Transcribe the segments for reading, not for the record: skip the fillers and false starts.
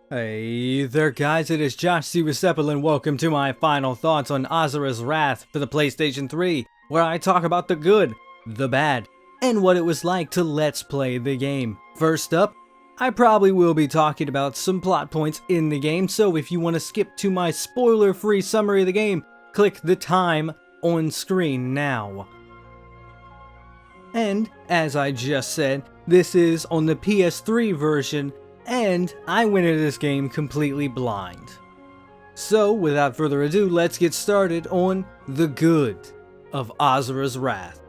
Hey there guys, it is Josh Siwasepl and welcome to my final thoughts on Asura's Wrath for the PlayStation 3, where I talk about the good, the bad, and what it was like to let's play the game. First up, I probably will be talking about some plot points in the game, so if you want to skip to my spoiler-free summary of the game, click the time on screen now. And, as I just said, this is on the PS3 version, and I went into this game completely blind. So, without further ado, let's get started on the good of Asura's Wrath.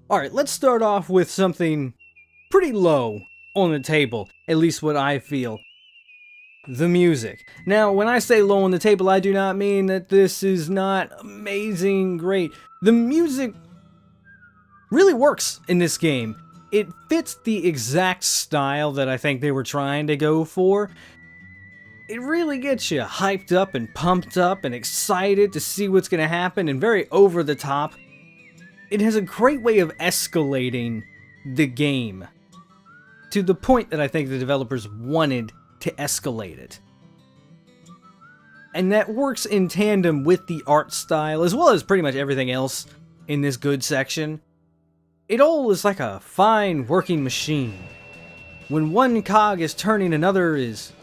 Alright, let's start off with something pretty low on the table, at least what I feel. The music. Now, when I say low on the table, I do not mean that this is not amazing, great. The music really works in this game. It fits the exact style that I think they were trying to go for. It really gets you hyped up and pumped up and excited to see what's going to happen and very over the top. It has a great way of escalating the game to the point that I think the developers wanted to escalate it. And that works in tandem with the art style, as well as pretty much everything else in this good section. It all is like a fine working machine. When one cog is turning, another is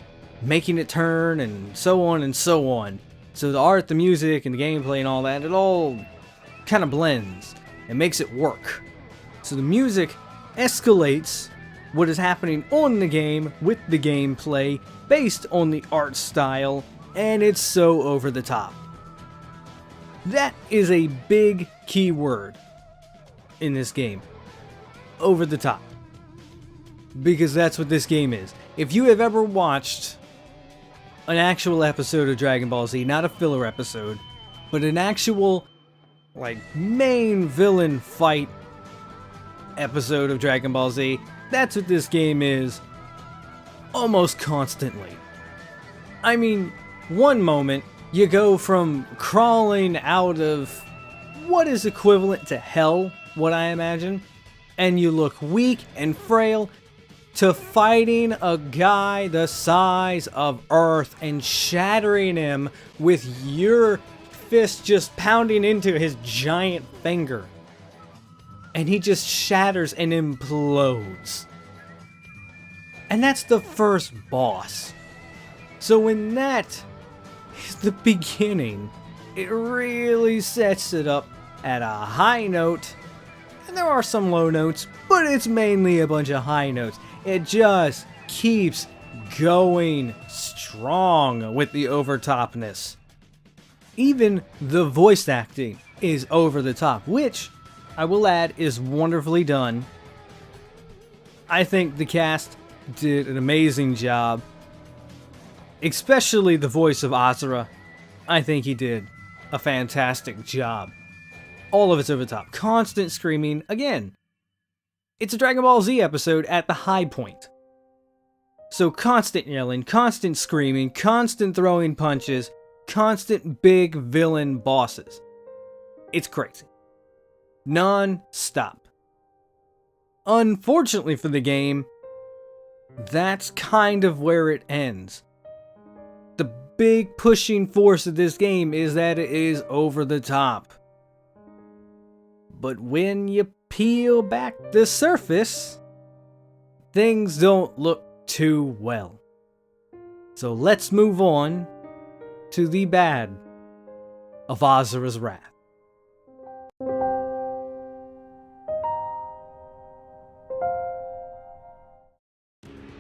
making it turn, and so on and so on. So the art, the music, and the gameplay and all that, it all kind of blends and makes it work. So the music escalates what is happening on the game with the gameplay based on the art style, and it's so over the top. That is a big key word in this game. Over the top. Because that's what this game is. If you have ever watched an actual episode of Dragon Ball Z, not a filler episode, but an actual, like, main villain fight episode of Dragon Ball Z, that's what this game is almost constantly. I mean, one moment you go from crawling out of what is equivalent to hell, what I imagine, and you look weak and frail, to fighting a guy the size of Earth and shattering him with your fist just pounding into his giant finger. And he just shatters and implodes. And that's the first boss. So when that is the beginning, it really sets it up at a high note. And there are some low notes, but it's mainly a bunch of high notes. It just keeps going strong with the overtopness. Even the voice acting is over the top, which, I will add, is wonderfully done. I think the cast did an amazing job. Especially the voice of Asura. I think he did a fantastic job. All of it's over the top. Constant screaming. Again, it's a Dragon Ball Z episode at the high point. So constant yelling, constant screaming, constant throwing punches, constant big villain bosses. It's crazy. Non-stop. Unfortunately for the game, that's kind of where it ends. The big pushing force of this game is that it is over the top. But when you peel back the surface, things don't look too well. So let's move on to the bad of Asura's Wrath.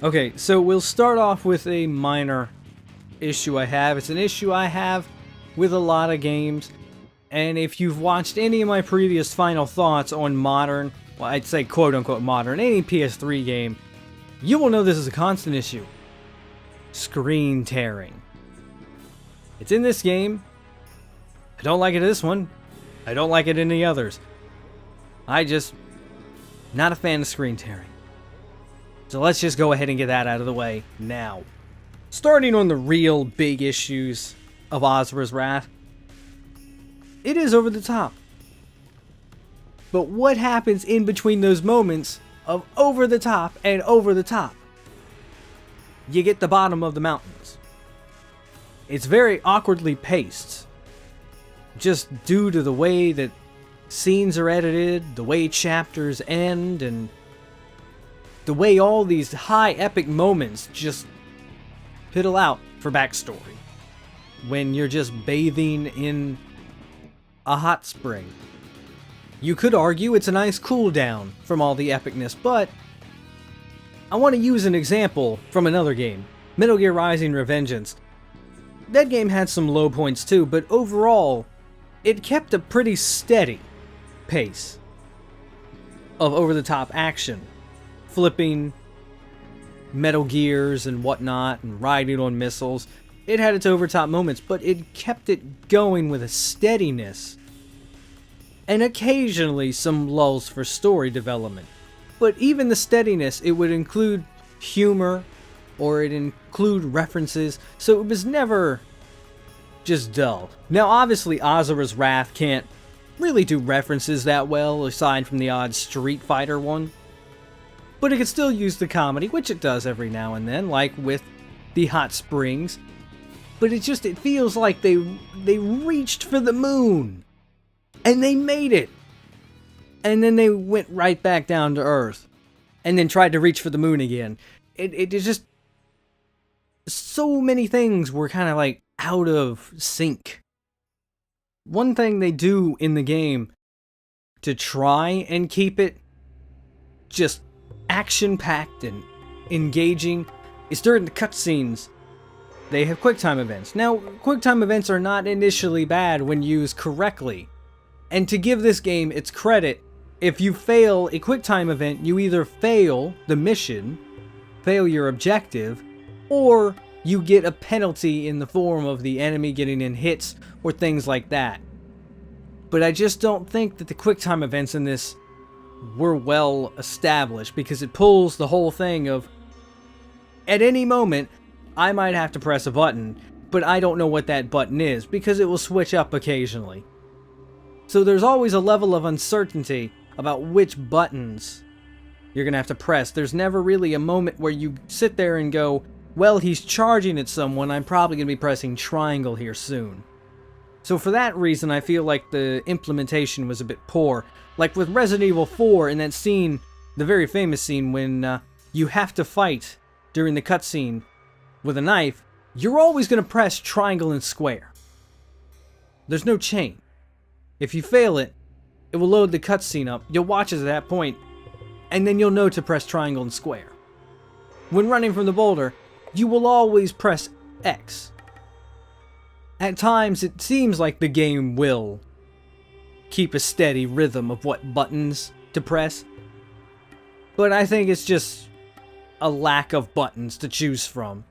Okay, so we'll start off with a minor issue I have. It's an issue I have with a lot of games. And if you've watched any of my previous final thoughts on modern, well, I'd say quote-unquote modern, any PS3 game, you will know this is a constant issue. Screen tearing. It's in this game. I don't like it in this one. I don't like it in the others. Not a fan of screen tearing. So let's just go ahead and get that out of the way now. Starting on the real big issues of Asura's Wrath, it is over the top. But what happens in between those moments of over the top and over the top? You get the bottom of the mountains. It's very awkwardly paced, just due to the way that scenes are edited, the way chapters end, and the way all these high epic moments just piddle out for backstory when you're just bathing in a hot spring. You could argue it's a nice cool down from all the epicness, but I want to use an example from another game, Metal Gear Rising: Revengeance. That game had some low points too, but overall, it kept a pretty steady pace of over-the-top action, flipping Metal Gears and whatnot, and riding on missiles. It had its over-top moments, but it kept it going with a steadiness, and occasionally some lulls for story development. But even the steadiness, it would include humor, or it'd include references, so it was never just dull. Now obviously Asura's Wrath can't really do references that well, aside from the odd Street Fighter one. But it could still use the comedy, which it does every now and then, like with the hot springs. But it feels like they reached for the moon, and they made it. And then they went right back down to Earth, and then tried to reach for the moon again. It just... So many things were kind of like out of sync. One thing they do in the game to try and keep it just action-packed and engaging is during the cutscenes, they have QuickTime events. Now, QuickTime events are not initially bad when used correctly. And to give this game its credit, if you fail a QuickTime event, you either fail the mission, fail your objective, or you get a penalty in the form of the enemy getting in hits or things like that. But I just don't think that the QuickTime events in this were well established, because it pulls the whole thing of, at any moment, I might have to press a button, but I don't know what that button is, because it will switch up occasionally. So there's always a level of uncertainty about which buttons you're going to have to press. There's never really a moment where you sit there and go, well, he's charging at someone, I'm probably going to be pressing triangle here soon. So for that reason, I feel like the implementation was a bit poor. Like with Resident Evil 4, in that scene, the very famous scene when you have to fight during the cutscene with a knife, you're always going to press triangle and square. There's no chain. If you fail it, it will load the cutscene up, you'll watch it at that point, and then you'll know to press triangle and square. When running from the boulder, you will always press X. At times, it seems like the game will keep a steady rhythm of what buttons to press, but I think it's just a lack of buttons to choose from.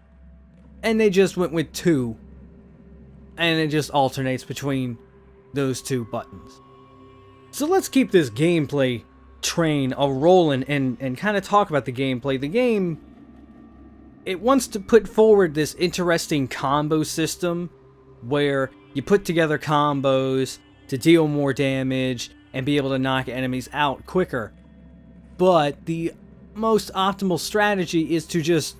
And they just went with 2, and it just alternates between those 2 buttons. So let's keep this gameplay train a-rolling and kind of talk about the gameplay. The game, it wants to put forward this interesting combo system where you put together combos to deal more damage and be able to knock enemies out quicker. But the most optimal strategy is to just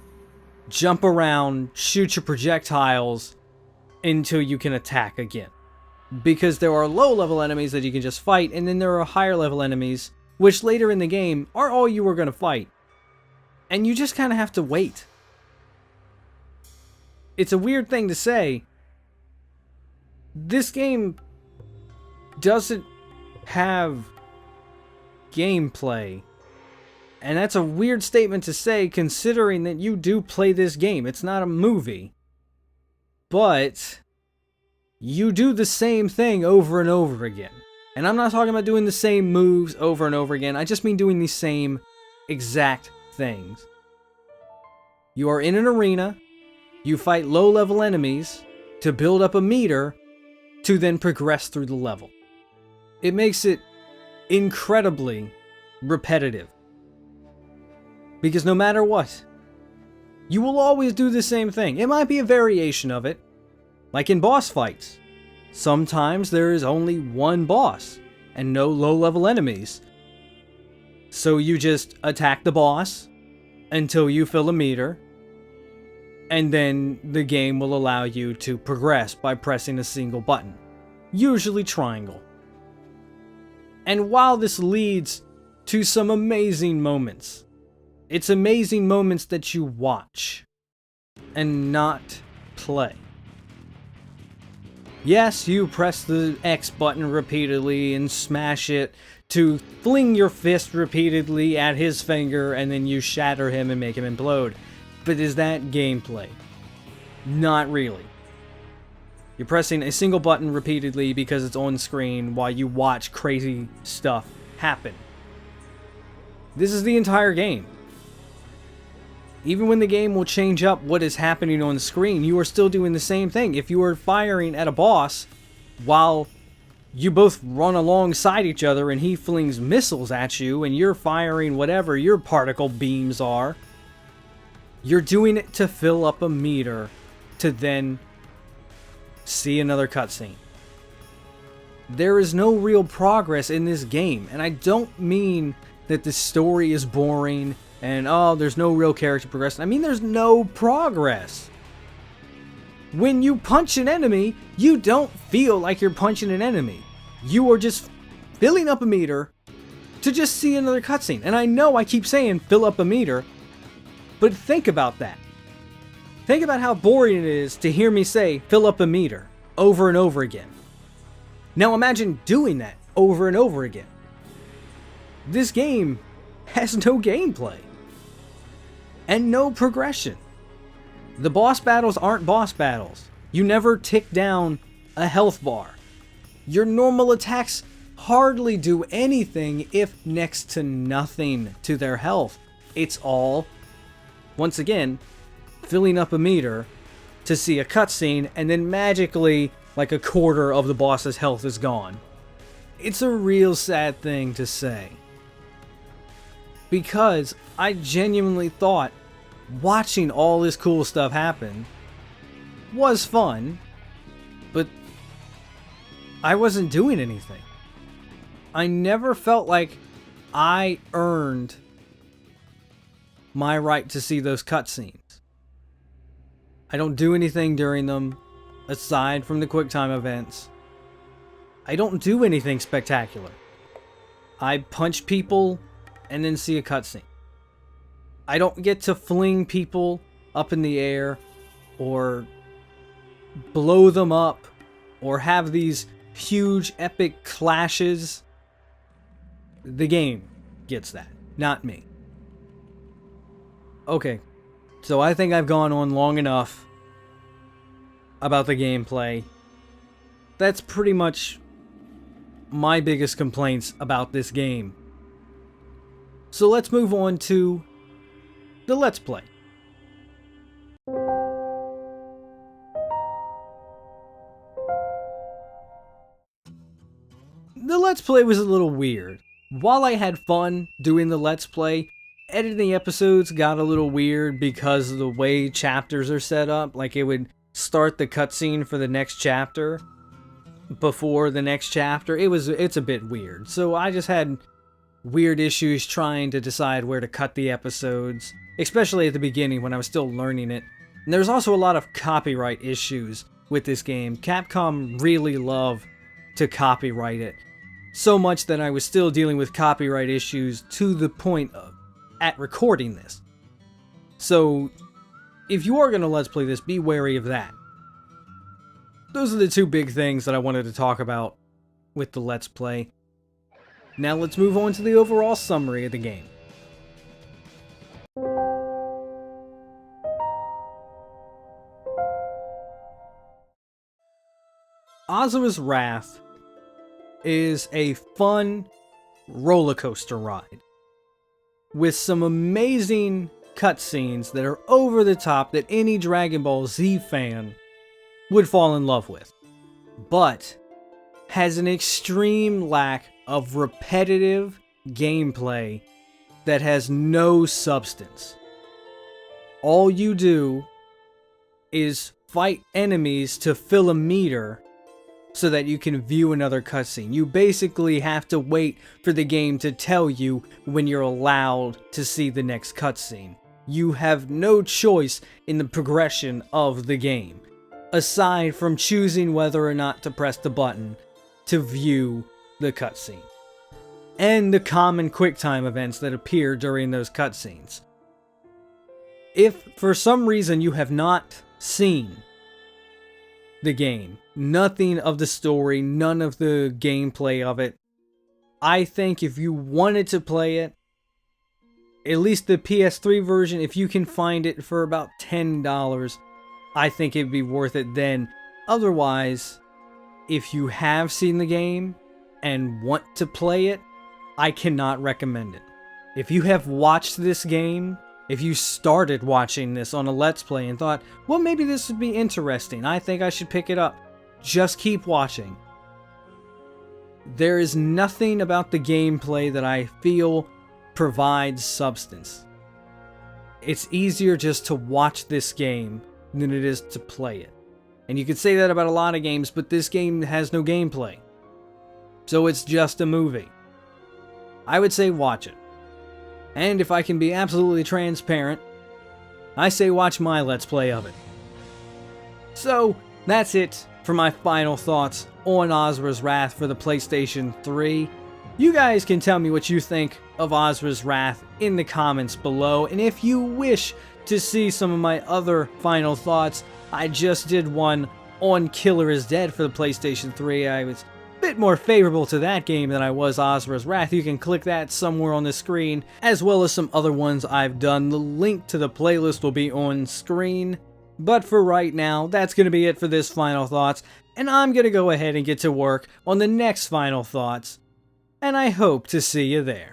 jump around, shoot your projectiles until you can attack again. Because there are low-level enemies that you can just fight, and then there are higher-level enemies, which later in the game are all you are going to fight. And you just kind of have to wait. It's a weird thing to say. This game doesn't have gameplay. And that's a weird statement to say, considering that you do play this game. It's not a movie. But you do the same thing over and over again. And I'm not talking about doing the same moves over and over again. I just mean doing the same exact things. You are in an arena. You fight low-level enemies to build up a meter to then progress through the level. It makes it incredibly repetitive. Because no matter what, you will always do the same thing. It might be a variation of it, like in boss fights. Sometimes there is only one boss. and no low-level enemies. So you just attack the boss until you fill a meter, and then the game will allow you to progress by pressing a single button, usually triangle. And while this leads to some amazing moments, it's amazing moments that you watch and not play. Yes, you press the X button repeatedly and smash it to fling your fist repeatedly at his finger, and then you shatter him and make him implode. But is that gameplay? Not really. You're pressing a single button repeatedly because it's on screen while you watch crazy stuff happen. This is the entire game. Even when the game will change up what is happening on the screen, you are still doing the same thing. If you are firing at a boss while you both run alongside each other and he flings missiles at you and you're firing whatever your particle beams are, you're doing it to fill up a meter to then see another cutscene. There is no real progress in this game, and I don't mean that the story is boring and there's no real character progression. I mean there's no progress. When you punch an enemy, you don't feel like you're punching an enemy. You are just filling up a meter to just see another cutscene. And I know I keep saying fill up a meter, but think about that. Think about how boring it is to hear me say fill up a meter over and over again. Now imagine doing that over and over again. This game has no gameplay and no progression. The boss battles aren't boss battles. You never tick down a health bar. Your normal attacks hardly do anything, if next to nothing, to their health. It's all, once again, filling up a meter to see a cutscene, and then magically, like a quarter of the boss's health is gone. It's a real sad thing to say, because I genuinely thought watching all this cool stuff happen was fun, but I wasn't doing anything. I never felt like I earned my right to see those cutscenes. I don't do anything during them, aside from the QuickTime events. I don't do anything spectacular. I punch people and then see a cutscene. I don't get to fling people up in the air, or blow them up, or have these huge epic clashes. The game gets that, not me. Okay, so I think I've gone on long enough about the gameplay. That's pretty much my biggest complaints about this game. So let's move on to the Let's Play. The Let's Play was a little weird. While I had fun doing the Let's Play, editing episodes got a little weird because of the way chapters are set up. Like, it would start the cutscene for the next chapter before the next chapter. It's a bit weird. So I just had weird issues trying to decide where to cut the episodes, especially at the beginning when I was still learning it. And there's also a lot of copyright issues with this game. Capcom really love to copyright it, so much that I was still dealing with copyright issues to the point of at recording this. So if you are going to Let's Play this, be wary of that. Those are the two big things that I wanted to talk about with the Let's Play. Now let's move on to the overall summary of the game. Asura's Wrath is a fun roller coaster ride with some amazing cutscenes that are over the top that any Dragon Ball Z fan would fall in love with, but has an extreme lack of repetitive gameplay that has no substance. All you do is fight enemies to fill a meter so that you can view another cutscene. You basically have to wait for the game to tell you when you're allowed to see the next cutscene. You have no choice in the progression of the game, aside from choosing whether or not to press the button to view the cutscene, and the common QuickTime events that appear during those cutscenes. If for some reason you have not seen the game, nothing of the story, none of the gameplay of it, I think if you wanted to play it, at least the PS3 version, if you can find it for about $10, I think it'd be worth it then. Otherwise, if you have seen the game and want to play it, I cannot recommend it. If you have watched this game, if you started watching this on a Let's Play and thought, well, maybe this would be interesting, I think I should pick it up, just keep watching. There is nothing about the gameplay that I feel provides substance. It's easier just to watch this game than it is to play it. And you could say that about a lot of games, but this game has no gameplay. So it's just a movie. I would say watch it. And if I can be absolutely transparent, I say watch my Let's Play of it. So, that's it for my final thoughts on Asura's Wrath for the PlayStation 3. You guys can tell me what you think of Asura's Wrath in the comments below, and if you wish to see some of my other final thoughts, I just did one on Killer is Dead for the PlayStation 3. I was a bit more favorable to that game than I was Asura's Wrath. You can click that somewhere on the screen, as well as some other ones I've done. The link to the playlist will be on screen. But for right now, that's going to be it for this final thoughts, and I'm going to go ahead and get to work on the next final thoughts, and I hope to see you there.